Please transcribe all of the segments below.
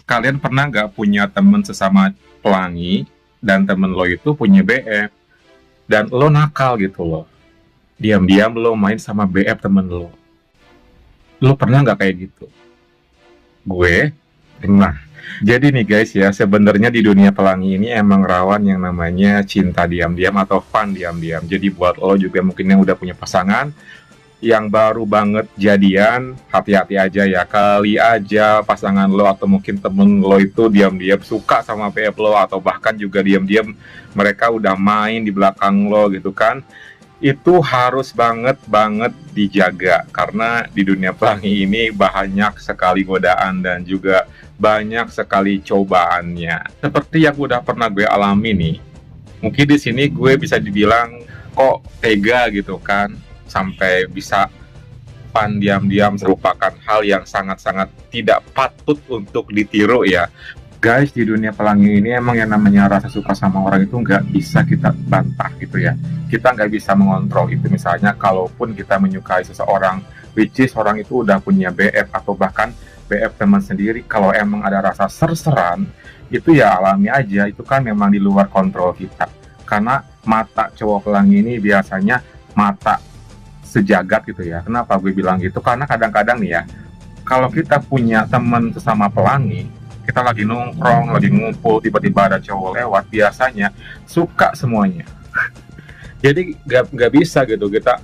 Kalian pernah nggak punya temen sesama pelangi dan temen lo itu punya BF dan lo nakal gitu loh. Diam-diam lo main sama BF temen lo. Lo pernah nggak kayak gitu? Gue pernah. Jadi nih guys ya, sebenarnya di dunia pelangi ini emang rawan yang namanya cinta diam-diam atau fun diam-diam. Jadi buat lo juga mungkin yang udah punya pasangan, yang baru banget jadian, hati-hati aja ya. Kali aja pasangan lo atau mungkin temen lo itu diam-diam suka sama BF lo, atau bahkan juga diam-diam mereka udah main di belakang lo gitu kan. Itu harus banget dijaga, karena di dunia pelangi ini banyak sekali godaan dan juga banyak sekali cobaannya. Seperti yang udah pernah gue alami nih. Mungkin di sini gue bisa dibilang kok tega gitu kan, sampai bisa pan diam-diam merupakan hal yang sangat-sangat tidak patut untuk ditiru ya. Guys, di dunia pelangi ini emang yang namanya rasa suka sama orang itu nggak bisa kita bantah gitu ya. Kita nggak bisa mengontrol itu. Misalnya kalaupun kita menyukai seseorang, which is orang itu udah punya BF atau bahkan BF teman sendiri, kalau emang ada rasa serseran, itu ya alami aja. Itu kan memang di luar kontrol kita. Karena mata cowok pelangi ini biasanya mata sejagat gitu ya. Kenapa gue bilang gitu? Karena kadang-kadang nih ya, kalau kita punya teman sesama pelangi, kita lagi nongkrong, lagi ngumpul, tiba-tiba ada cowok lewat, biasanya suka semuanya. Jadi nggak bisa gitu kita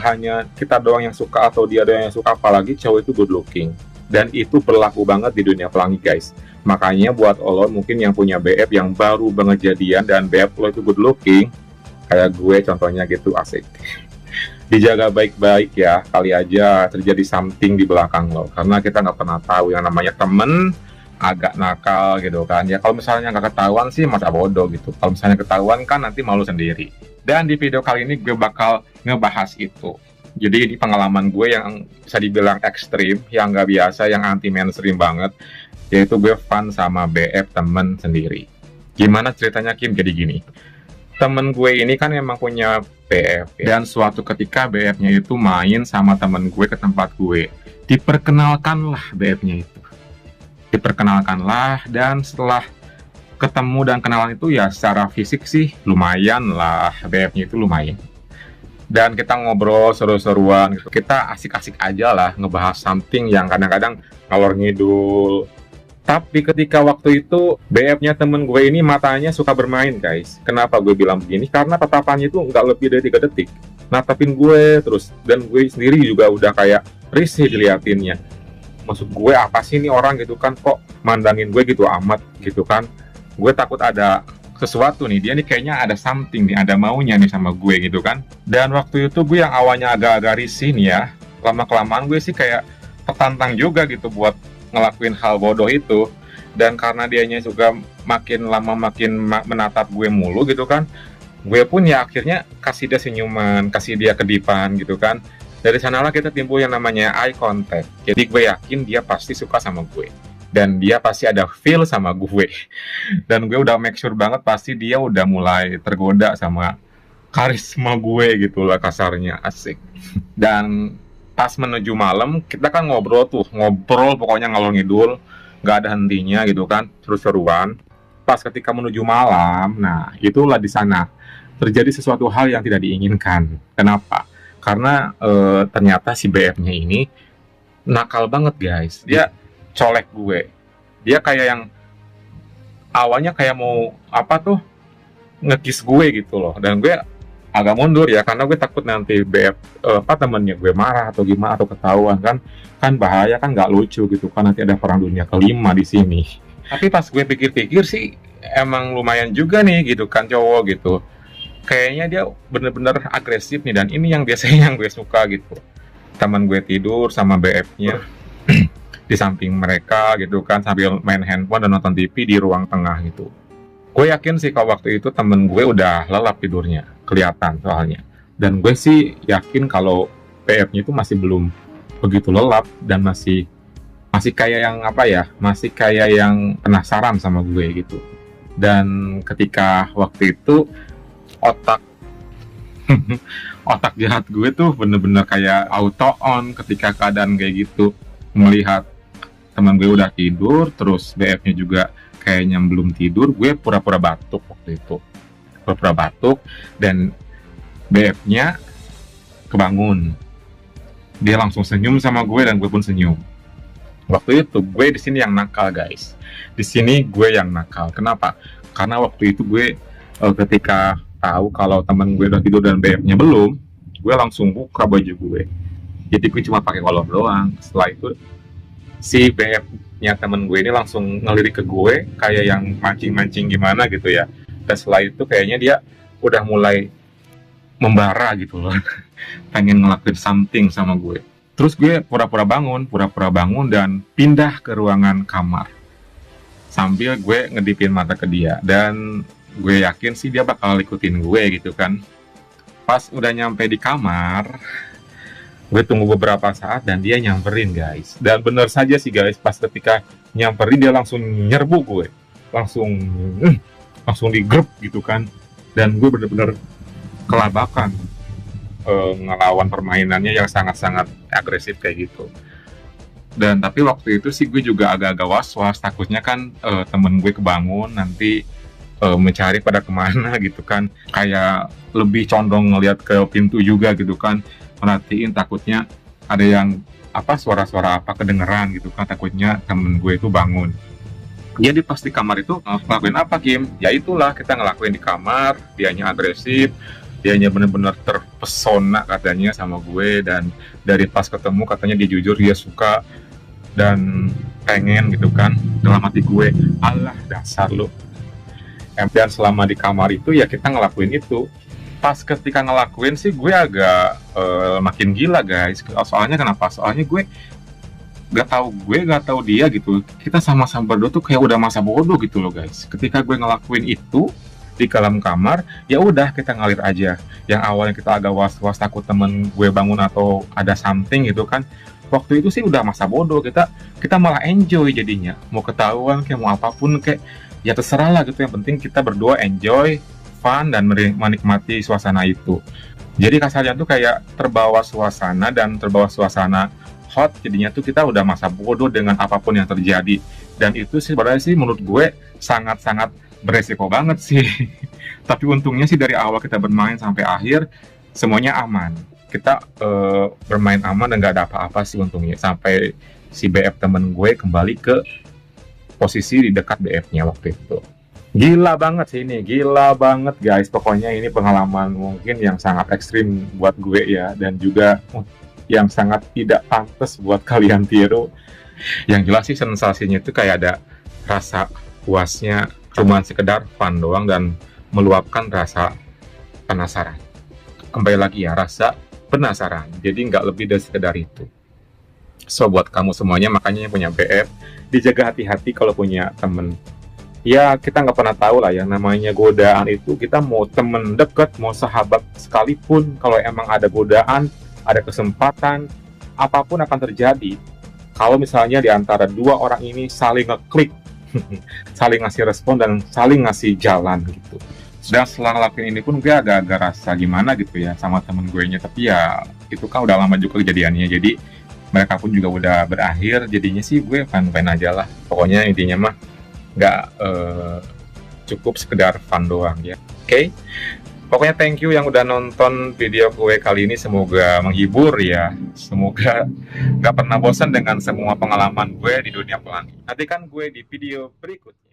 hanya kita doang yang suka atau dia doang yang suka, apalagi cowok itu good looking. Dan itu berlaku banget di dunia pelangi guys. Makanya buat lo mungkin yang punya BF yang baru banget jadian dan BF lo itu good looking, kayak gue contohnya gitu, asik. Dijaga baik-baik ya, kali aja terjadi something di belakang lo, karena kita nggak pernah tahu yang namanya temen agak nakal gitu kan ya. Kalau misalnya nggak ketahuan sih masa bodoh gitu, kalau misalnya ketahuan kan nanti malu sendiri. Dan di video kali ini gue bakal ngebahas itu. Jadi di pengalaman gue yang bisa dibilang ekstrim, yang nggak biasa, yang anti mainstream banget, yaitu gue fun sama BF temen sendiri. Gimana ceritanya Kim? Jadi gini, temen gue ini kan emang punya BF ya. Dan suatu ketika BF-nya itu main sama temen gue ke tempat gue, diperkenalkanlah BF-nya itu. Diperkenalkanlah, dan setelah ketemu dan kenalan itu ya secara fisik sih lumayan lah, BF-nya itu lumayan. Dan kita ngobrol seru-seruan gitu. Kita asik-asik aja lah ngebahas something yang kadang-kadang ngalor ngidul. Tapi ketika waktu itu BF-nya temen gue ini matanya suka bermain guys. Kenapa gue bilang begini? Karena tatapannya itu nggak lebih dari 3 detik. Natapin gue terus, dan gue sendiri juga udah kayak risih diliatinnya. Maksud gue apa sih ini orang gitu kan, kok mandangin gue gitu amat gitu kan. Gue takut ada sesuatu nih, dia nih kayaknya ada something nih, ada maunya nih sama gue gitu kan. Dan waktu itu gue yang awalnya agak-agak risih nih ya, lama-kelamaan gue sih kayak tertantang juga gitu buat ngelakuin hal bodoh itu. Dan karena dianya juga makin lama makin menatap gue mulu gitu kan, gue pun ya akhirnya kasih dia senyuman, kasih dia kedipan gitu kan. Dari sanalah kita timbul yang namanya eye contact. Jadi gue yakin dia pasti suka sama gue, dan dia pasti ada feel sama gue. Dan gue udah make sure banget pasti dia udah mulai tergoda sama karisma gue gitu lah kasarnya, asik. Dan pas menuju malam kita kan ngobrol pokoknya ngalor ngidul, nggak ada hentinya gitu kan, seru-seruan. Pas ketika menuju malam, nah itulah di sana terjadi sesuatu hal yang tidak diinginkan. Kenapa? Karena ternyata si BF-nya ini nakal banget guys. Dia colek gue. Dia kayak yang awalnya kayak mau apa tuh, ngekis gue gitu loh. Dan gue agak mundur ya, karena gue takut nanti BF temennya gue marah atau gimana, atau ketahuan kan bahaya kan, nggak lucu gitu kan, nanti ada perang dunia kelima di sini. Tapi pas gue pikir-pikir sih emang lumayan juga nih gitu kan cowok gitu. Kayaknya dia bener-bener agresif nih, dan ini yang biasanya yang gue suka gitu. Teman gue tidur sama BF-nya di samping mereka gitu kan, sambil main handphone dan nonton TV di ruang tengah gitu. Gue yakin sih kalau waktu itu temen gue udah lelap tidurnya, kelihatan soalnya. Dan gue sih yakin kalau BF-nya itu masih belum begitu lelap, dan masih kayak yang apa ya, masih kayak yang penasaran sama gue gitu. Dan ketika waktu itu otak otak jahat gue tuh bener-bener kayak auto on ketika keadaan kayak gitu, melihat teman gue udah tidur, terus BF-nya juga kayaknya belum tidur, gue pura-pura batuk waktu itu. Pura-pura batuk, dan BF-nya kebangun. Dia langsung senyum sama gue dan gue pun senyum. Waktu itu gue di sini yang nakal, guys. Di sini gue yang nakal. Kenapa? Karena waktu itu gue ketika tahu kalau teman gue udah tidur dan BF-nya belum, gue langsung buka baju gue. Jadi gue cuma pakai kolor doang. Setelah itu si BF-nya temen gue ini langsung ngelirik ke gue kayak yang mancing-mancing gimana gitu ya. Dan setelah itu kayaknya dia udah mulai membara gitu loh. Pengen ngelakuin something sama gue. Terus gue pura-pura bangun dan pindah ke ruangan kamar. Sambil gue ngedipin mata ke dia. Dan gue yakin sih dia bakal ikutin gue gitu kan. Pas udah nyampe di kamar, gue tunggu beberapa saat dan dia nyamperin, guys. Dan bener saja sih, guys, pas ketika nyamperin dia langsung nyerbu gue. Langsung digrep gitu kan. Dan gue bener-bener kelabakan ngelawan permainannya yang sangat-sangat agresif kayak gitu. Dan tapi waktu itu sih gue juga agak-agak was-was, takutnya kan temen gue kebangun nanti mencari pada kemana gitu kan, kayak lebih condong ngelihat ke pintu juga gitu kan, merhatiin takutnya ada yang suara-suara apa kedengeran gitu kan, takutnya temen gue itu bangun. Jadi pas di kamar itu ngelakuin apa, Kim? Ya itulah, kita ngelakuin di kamar, dianya agresif, dianya bener-bener terpesona katanya sama gue, dan dari pas ketemu katanya dia jujur dia suka dan pengen gitu kan. Dalam hati gue, alah dasar lu. Dan selama di kamar itu ya kita ngelakuin itu. Pas ketika ngelakuin sih gue agak makin gila, guys. Soalnya kenapa? Soalnya gue gak tahu dia gitu. Kita sama-sama berdua tuh kayak udah masa bodoh gitu loh, guys. Ketika gue ngelakuin itu di dalam kamar, ya udah kita ngalir aja. Yang awalnya kita agak was-was takut temen gue bangun atau ada something gitu kan. Waktu itu sih udah masa bodoh, kita malah enjoy jadinya. Mau ketahuan kayak mau apapun kayak ya terserah lah gitu. Yang penting kita berdua enjoy, fun, dan menikmati suasana itu. Jadi kasarnya tuh kayak terbawa suasana dan terbawa suasana hot, jadinya tuh kita udah masa bodoh dengan apapun yang terjadi. Dan itu sih sebenarnya sih menurut gue sangat-sangat beresiko banget sih. Tapi untungnya sih dari awal kita bermain sampai akhir semuanya aman. Kita bermain aman dan gak ada apa-apa sih untungnya. Sampai si BF temen gue kembali ke posisi di dekat BF-nya waktu itu. Gila banget sih ini, gila banget, guys. Pokoknya ini pengalaman mungkin yang sangat ekstrim buat gue ya, dan juga yang sangat tidak pantas buat kalian tiru. Yang jelas sih sensasinya itu kayak ada rasa puasnya, cuman sekedar fun doang dan meluapkan rasa penasaran. Kembali lagi ya, rasa penasaran. Jadi nggak lebih dari sekedar itu. So buat kamu semuanya, makanya yang punya BF, dijaga hati-hati kalau punya temen. Ya kita nggak pernah tahu lah yang namanya godaan itu, kita mau temen deket, mau sahabat sekalipun, kalau emang ada godaan, ada kesempatan, apapun akan terjadi. Kalau misalnya di antara dua orang ini saling ngeklik, saling ngasih respon dan saling ngasih jalan gitu. Dan setelah ngelakuin ini pun gue agak-agak rasa gimana gitu ya sama temen gue nya, tapi ya itu kan udah lama juga kejadiannya, jadi mereka pun juga udah berakhir, jadinya sih gue fine-fine aja lah. Pokoknya intinya mah nggak cukup sekedar fun doang ya. Oke? Pokoknya thank you yang udah nonton video gue kali ini, semoga menghibur ya. Semoga gak pernah bosan dengan semua pengalaman gue di dunia pelangi. Nantikan gue di video berikutnya.